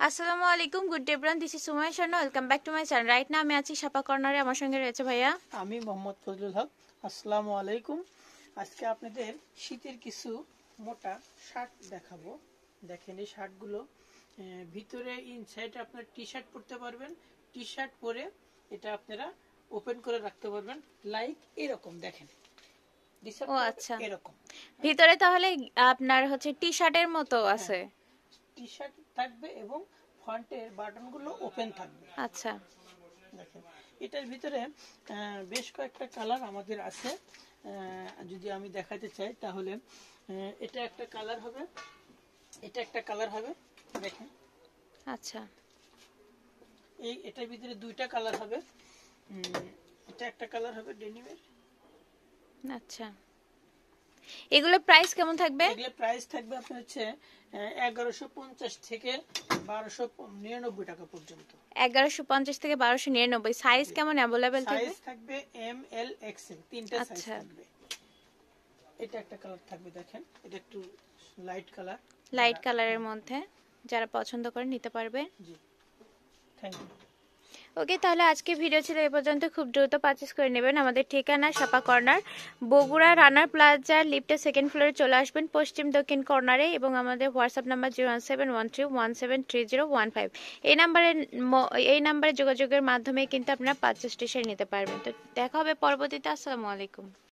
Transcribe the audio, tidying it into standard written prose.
আসসালামু আলাইকুম, good day everyone, this is Sumaiya Shanu, welcome back to my channel. Right না আমি আছি শাপা কর্নারে, আমার সঙ্গে রয়েছে ভাইয়া। আমি মোহাম্মদ ফজলুল হক। আসসালামু আলাইকুম। আজকে আপনাদের শীতের কিছু মোটা শার্ট দেখাবো। দেখেন এই শার্টগুলো ভিতরে ইনসাইডে আপনার টি শার্ট পরতে পারবেন, টি শার্ট পরে এটা আপনারা ওপেন করে রাখতে পারবেন, লাইক এরকম দেখেন। ও আচ্ছা, এরকম ভিতরে তাহলে আপনার হচ্ছে টি শার্টের মতো আছে। টি শার্ট থাকবে এবং ফ্রন্টের বাটনগুলো ওপেন থাকবে। আচ্ছা, দেখেন এটার ভিতরে বেশ কয়েকটা কালার আমাদের আছে। যদি আমি দেখাতে চাই তাহলে এটা একটা কালার হবে, এটা একটা কালার হবে। দেখেন আচ্ছা, এটার ভিতরে দুইটা কালার হবে। এটা একটা কালার হবে ডেনিমের। আচ্ছা, এগুলো প্রাইস কেমন থাকবে? এগুলো প্রাইস থাকবে আপনার হচ্ছে 1150 থেকে 1299 টাকা পর্যন্ত। 1150 থেকে 1299। সাইজ কেমন অ্যাভেলেবেল থাকবে? সাইজ থাকবে এম এল এক্সেল, তিনটা সাইজ থাকবে। এটা একটা কালার থাকবে, দেখেন এটা একটু লাইট কালার, লাইট কালারের মধ্যে যারা পছন্দ করে নিতে পারবে। জি থ্যাংক ইউ। ওকে, তাহলে আজকে ভিডিও ছিল এই পর্যন্ত। খুব দ্রুত পারচেস করে নেবেন। আমাদের ঠিকানা শাপা কর্নার, বগুড়া রানার প্লাজা লিফটে সেকেন্ড ফ্লোরে চলে আসবেন পশ্চিম দক্ষিণ কর্নারে, এবং আমাদের হোয়াটসঅ্যাপ নাম্বার 01713173015। এই নাম্বারে যোগাযোগের মাধ্যমে কিন্তু আপনারা পারচেস টি-শার্ট নিতে পারবেন। তো দেখা হবে পরবর্তীতে। আসসালামু আলাইকুম।